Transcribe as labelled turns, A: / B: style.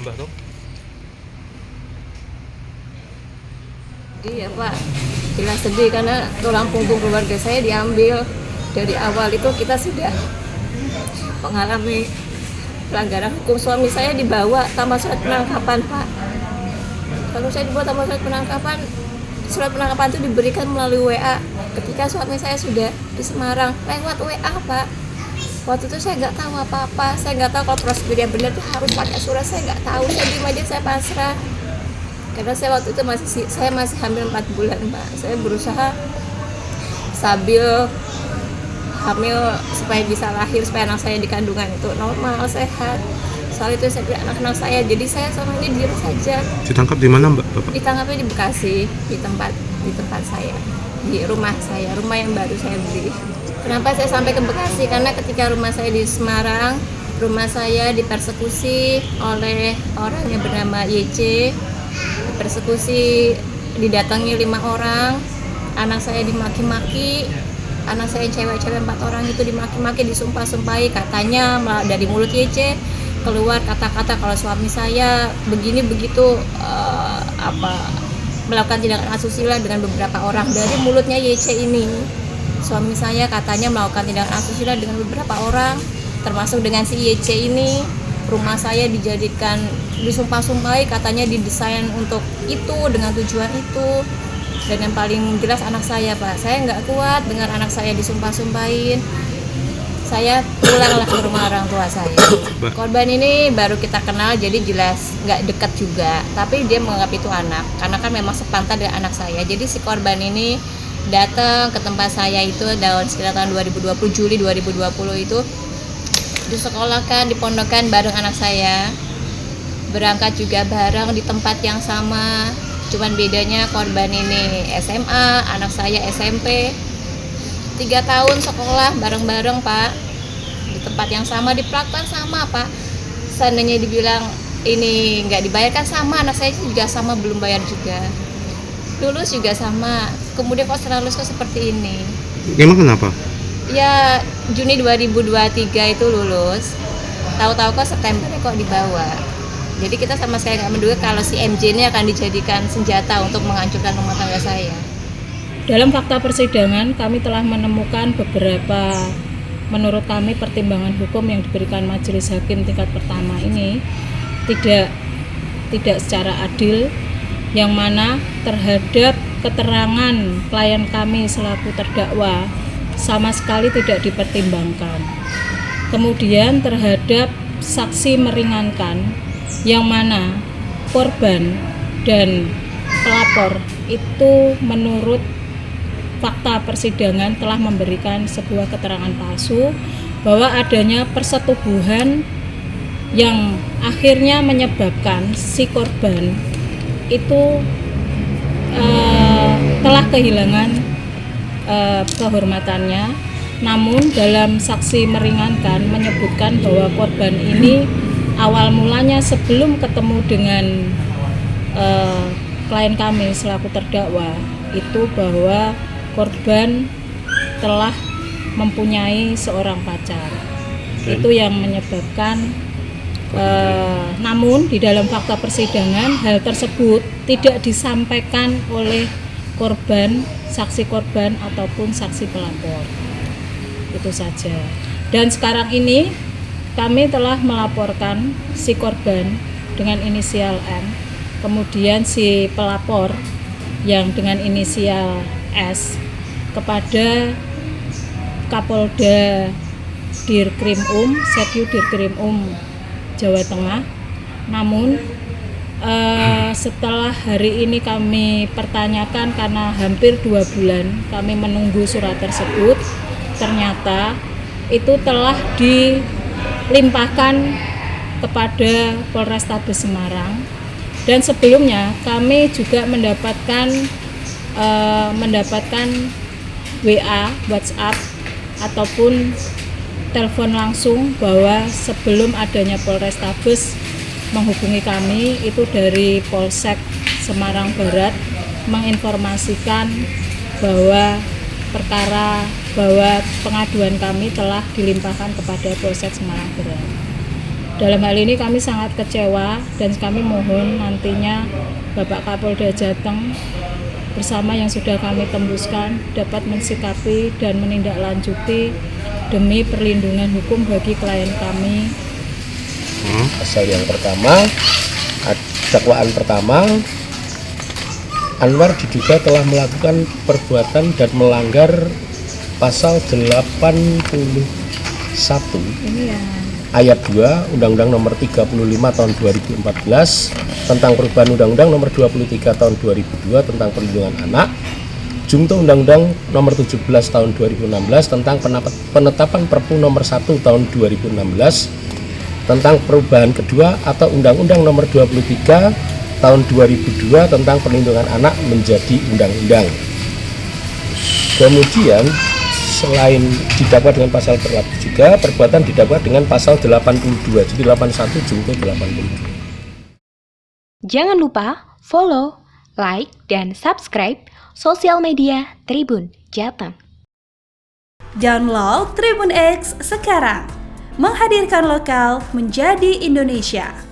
A: Mbak Rom?
B: Iya Pak, jelas sedih karena tulang punggung keluarga saya diambil. Dari awal itu kita sudah mengalami pelanggaran hukum. Suami saya dibawa tanpa surat penangkapan Pak. Kalau saya dibawa tanpa surat penangkapan itu diberikan melalui WA ketika suami saya sudah di Semarang lewat WA Pak. Waktu itu saya nggak tahu apa-apa, saya nggak tahu kalau prosedur yang benar itu harus pakai surat, saya nggak tahu, saya diem aja, saya pasrah. Karena saya waktu itu masih hamil 4 bulan Pak. Saya berusaha stabil hamil supaya bisa lahir, supaya anak saya di kandungan itu normal, sehat. Soal itu saya pilih anak-anak saya, jadi saya sama ini diem saja.
A: Ditangkap di mana Mbak? Bapak?
B: Ditangkapnya di Bekasi, di tempat saya, di rumah saya, rumah yang baru saya beli. Kenapa saya sampai ke Bekasi? Karena ketika rumah saya di Semarang, rumah saya dipersekusi oleh orang yang bernama YC. Persekusi, didatangi 5 orang, anak saya dimaki-maki, anak saya cewek-cewek 4 orang itu dimaki-maki, disumpah-sumpahi, katanya dari mulut YC keluar kata-kata kalau suami saya begini begitu melakukan tindakan asusila dengan beberapa orang dari mulutnya YC ini. Suami saya katanya melakukan tindakan asusila dengan beberapa orang, termasuk dengan si YC ini. Rumah saya dijadikan, disumpah-sumpahi, katanya didesain untuk itu, dengan tujuan itu. Dan yang paling jelas anak saya Pak, saya nggak kuat dengan anak saya disumpah-sumpahin. Saya pulanglah ke rumah orang tua saya. Korban ini baru kita kenal, jadi jelas nggak dekat juga, tapi dia menganggap itu anak, karena kan memang sepantar dengan anak saya. Jadi si korban ini datang ke tempat saya itu sekitar tahun 2020, Juli 2020 itu, disekolahkan, dipondokan bareng anak saya, berangkat juga bareng di tempat yang sama, cuman bedanya korban ini SMA, anak saya SMP. 3 tahun sekolah bareng-bareng Pak, di tempat yang sama, diperlakukan sama Pak. Seandainya dibilang ini nggak dibayarkan sama, anak saya juga sama, belum bayar juga. Lulus juga sama, kemudian kok setelah lulus kok seperti ini.
A: Emang kenapa?
B: Ya Juni 2023 itu lulus, tahu-tahu kok September kok dibawa. Jadi kita sama sekali nggak menduga kalau si MJ ini akan dijadikan senjata untuk menghancurkan rumah tangga saya.
C: Dalam fakta persidangan kami telah menemukan beberapa, menurut kami, pertimbangan hukum yang diberikan majelis hakim tingkat pertama ini tidak secara adil, yang mana terhadap keterangan klien kami selaku terdakwa sama sekali tidak dipertimbangkan. Kemudian terhadap saksi meringankan, yang mana korban dan pelapor itu menurut fakta persidangan telah memberikan sebuah keterangan palsu bahwa adanya persetubuhan yang akhirnya menyebabkan si korban itu telah kehilangan kehormatannya. Namun dalam saksi meringankan menyebutkan bahwa korban ini awal mulanya sebelum ketemu dengan klien kami selaku terdakwa itu bahwa korban telah mempunyai seorang pacar. Itu yang menyebabkan namun di dalam fakta persidangan hal tersebut tidak disampaikan oleh korban, saksi korban ataupun saksi pelapor. Itu saja. Dan sekarang ini kami telah melaporkan si korban dengan inisial M, kemudian si pelapor yang dengan inisial S kepada Kapolda Dirkrimum, Setyu Dirkrimum Jawa Tengah. Namun setelah hari ini kami pertanyakan karena hampir 2 bulan kami menunggu surat tersebut, ternyata itu telah dilimpahkan kepada Polrestabes Semarang. Dan sebelumnya kami juga mendapatkan WA, WhatsApp ataupun telepon langsung bahwa sebelum adanya Polrestabes menghubungi kami itu dari Polsek Semarang Barat menginformasikan bahwa pengaduan kami telah dilimpahkan kepada Polsek Semarang Barat. Dalam hal ini kami sangat kecewa dan kami mohon nantinya Bapak Kapolda Jateng bersama yang sudah kami tembuskan dapat mensikapi dan menindaklanjuti demi perlindungan hukum bagi klien kami.
D: Pasal yang pertama, dakwaan pertama, Anwar diduga telah melakukan perbuatan dan melanggar pasal 81
C: Ini ya.
D: ayat 2 Undang-Undang Nomor 35 Tahun 2014 tentang perubahan Undang-Undang Nomor 23 Tahun 2002 tentang perlindungan anak, Junto Undang-Undang Nomor 17 Tahun 2016 tentang penetapan Perpu Nomor 1 Tahun 2016 tentang perubahan kedua atau Undang-Undang Nomor 23 Tahun 2002 tentang perlindungan anak menjadi undang-undang. Kemudian selain didakwa dengan pasal berlapis juga, perbuatan didakwa dengan pasal 82, jadi 81 junto 82.
E: Jangan lupa follow, like, dan subscribe sosial media Tribun Jateng.
F: Download Tribun X sekarang, menghadirkan lokal menjadi Indonesia.